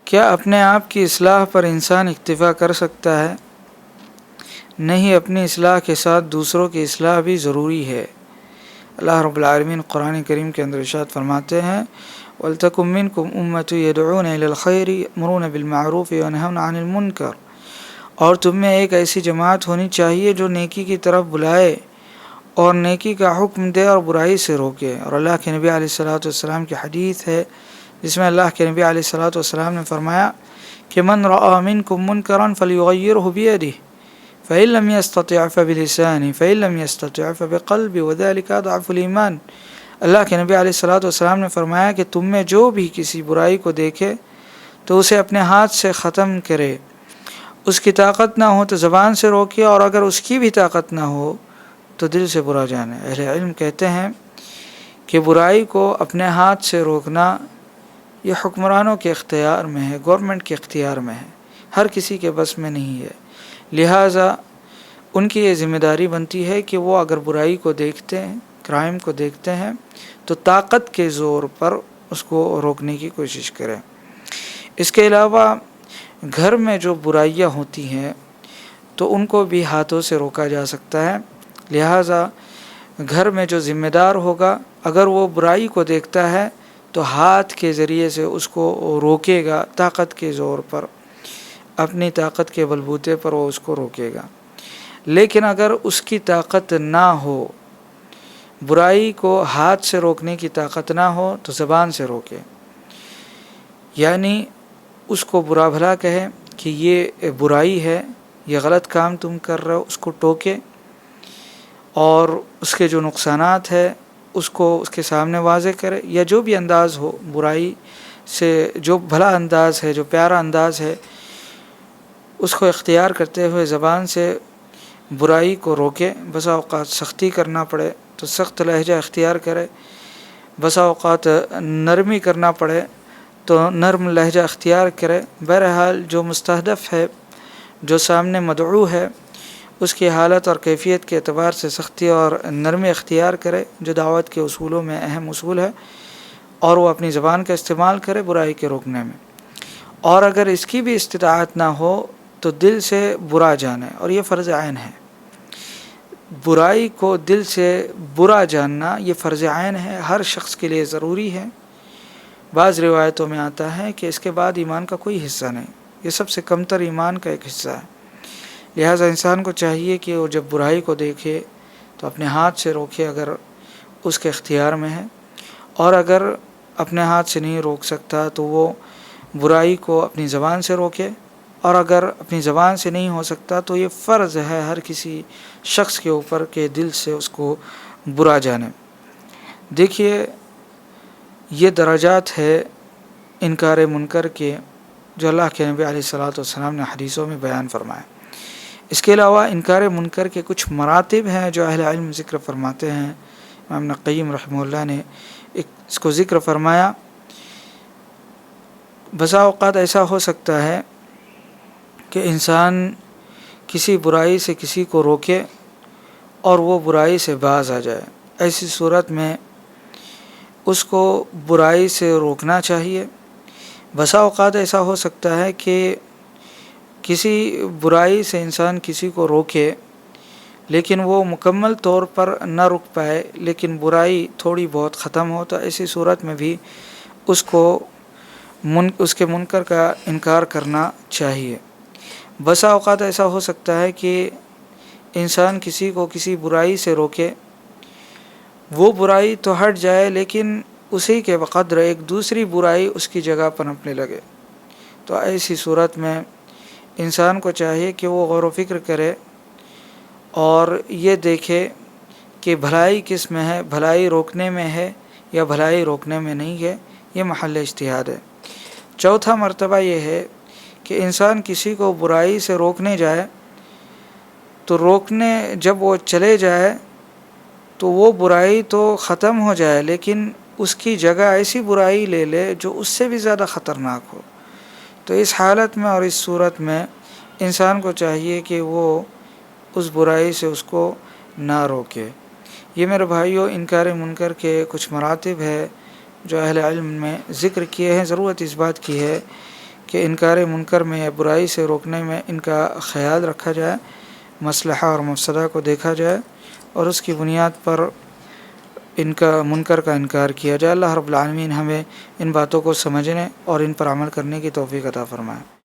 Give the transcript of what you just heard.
کیا اپنے آپ کی اصلاح پر انسان اکتفا کر سکتا ہے؟ نہیں، اپنی اصلاح کے ساتھ دوسروں کی اصلاح بھی ضروری ہے۔ اللہ رب العالمین قرآن کریم کے اندر ارشاد فرماتے ہیں وَلْتَكُن مِّنكُمْ أُمَّةٌ يَدْعُونَ إِلَى الْخَيْرِ يَأْمُرُونَ بِالْمَعْرُوفِ وَيَنْهَوْنَ عَنِ الْمُنكَرِ، اور تم میں ایک ایسی جماعت ہونی چاہیے جو نیکی کی طرف بلائے اور نیکی کا حکم دے اور برائی سے روکے۔ اور اللہ کے نبی علیہ الصلوۃ والسلام کی حدیث ہے جس میں اللہ کے نبی علیہ الصلوۃ والسلام نے فرمایا کہ من رأى منكم منكرا فليغيره بيده فإن لم يستطع فبلسانه فإن لم يستطع فبقلبه وذلك أضعف الإيمان۔ اللہ کے نبی علیہ الصلوۃ والسلام نے فرمایا کہ تم میں جو بھی کسی برائی کو دیکھے تو اسے اپنے ہاتھ سے ختم کرے، اس کی طاقت نہ ہو تو زبان سے روکے، اور اگر اس کی بھی طاقت نہ ہو تو دل سے برا جانے۔ اہل علم کہتے ہیں کہ برائی کو اپنے ہاتھ سے روکنا یہ حکمرانوں کے اختیار میں ہے، گورنمنٹ کے اختیار میں ہے، ہر کسی کے بس میں نہیں ہے۔ لہٰذا ان کی یہ ذمہ داری بنتی ہے کہ وہ اگر برائی کو دیکھتے ہیں، کرائم کو دیکھتے ہیں، تو طاقت کے زور پر اس کو روکنے کی کوشش کریں۔ اس کے علاوہ گھر میں جو برائیاں ہوتی ہیں تو ان کو بھی ہاتھوں سے روکا جا سکتا ہے۔ لہٰذا گھر میں جو ذمہ دار ہوگا اگر وہ برائی کو دیکھتا ہے تو ہاتھ کے ذریعے سے اس کو روکے گا، طاقت کے زور پر، اپنی طاقت کے بلبوتے پر وہ اس کو روکے گا۔ لیکن اگر اس کی طاقت نہ ہو، برائی کو ہاتھ سے روکنے کی طاقت نہ ہو تو زبان سے روکے، یعنی اس کو برا بھلا کہے کہ یہ برائی ہے، یہ غلط کام تم کر رہے ہو، اس کو ٹوکے اور اس کے جو نقصانات ہے اس کو اس کے سامنے واضح کرے، یا جو بھی انداز ہو برائی سے، جو بھلا انداز ہے، جو پیارا انداز ہے، اس کو اختیار کرتے ہوئے زبان سے برائی کو روکے۔ بسا اوقات سختی کرنا پڑے تو سخت لہجہ اختیار کرے، بسا اوقات نرمی کرنا پڑے تو نرم لہجہ اختیار کرے۔ بہرحال جو مستہدف ہے، جو سامنے مدعو ہے، اس کی حالت اور کیفیت کے اعتبار سے سختی اور نرمی اختیار کرے، جو دعوت کے اصولوں میں اہم اصول ہے، اور وہ اپنی زبان کا استعمال کرے برائی کے روکنے میں۔ اور اگر اس کی بھی استطاعت نہ ہو تو دل سے برا جانے، اور یہ فرض عین ہے۔ برائی کو دل سے برا جاننا یہ فرض عین ہے، ہر شخص کے لیے ضروری ہے۔ بعض روایتوں میں آتا ہے کہ اس کے بعد ایمان کا کوئی حصہ نہیں، یہ سب سے کمتر ایمان کا ایک حصہ ہے۔ لہٰذا انسان کو چاہیے کہ وہ جب برائی کو دیکھے تو اپنے ہاتھ سے روکے اگر اس کے اختیار میں ہے، اور اگر اپنے ہاتھ سے نہیں روک سکتا تو وہ برائی کو اپنی زبان سے روکے، اور اگر اپنی زبان سے نہیں ہو سکتا تو یہ فرض ہے ہر کسی شخص کے اوپر کہ دل سے اس کو برا جانے۔ دیکھیے یہ درجات ہے انکار منکر کے جو اللہ کے نبی علیہ الصلوۃ والسلام نے حدیثوں میں بیان فرمائے۔ اس کے علاوہ انکار منکر کے کچھ مراتب ہیں جو اہل علم ذکر فرماتے ہیں۔ امام ابن قیم رحمہ اللہ نے اس کو ذکر فرمایا۔ بسا اوقات ایسا ہو سکتا ہے کہ انسان کسی برائی سے کسی کو روکے اور وہ برائی سے باز آ جائے، ایسی صورت میں اس کو برائی سے روکنا چاہیے۔ بسا اوقات ایسا ہو سکتا ہے کہ کسی برائی سے انسان کسی کو روکے لیکن وہ مکمل طور پر نہ رک پائے، لیکن برائی تھوڑی بہت ختم ہو، تو ایسی صورت میں بھی اس کو اس کے منکر کا انکار کرنا چاہیے۔ بسا اوقات ایسا ہو سکتا ہے کہ انسان کسی کو کسی برائی سے روکے، وہ برائی تو ہٹ جائے لیکن اسی کے بقدر ایک دوسری برائی اس کی جگہ پنپنے لگے، تو ایسی صورت میں انسان کو چاہیے کہ وہ غور و فکر کرے اور یہ دیکھے کہ بھلائی کس میں ہے، بھلائی روکنے میں ہے یا بھلائی روکنے میں نہیں ہے، یہ محل اجتہاد ہے۔ چوتھا مرتبہ یہ ہے کہ انسان کسی کو برائی سے روکنے جائے تو روکنے جب وہ چلے جائے تو وہ برائی تو ختم ہو جائے لیکن اس کی جگہ ایسی برائی لے لے جو اس سے بھی زیادہ خطرناک ہو، تو اس حالت میں اور اس صورت میں انسان کو چاہیے کہ وہ اس برائی سے اس کو نہ روکے۔ یہ میرے بھائیوں انکار منکر کے کچھ مراتب ہے جو اہل علم میں ذکر کیے ہیں۔ ضرورت اس بات کی ہے کہ انکار منکر میں یا برائی سے روکنے میں ان کا خیال رکھا جائے، مصلحہ اور مفسدہ کو دیکھا جائے اور اس کی بنیاد پر ان کا منکر کا انکار کیا جائے۔ اللہ رب العالمین ہمیں ان باتوں کو سمجھنے اور ان پر عمل کرنے کی توفیق عطا فرمائے۔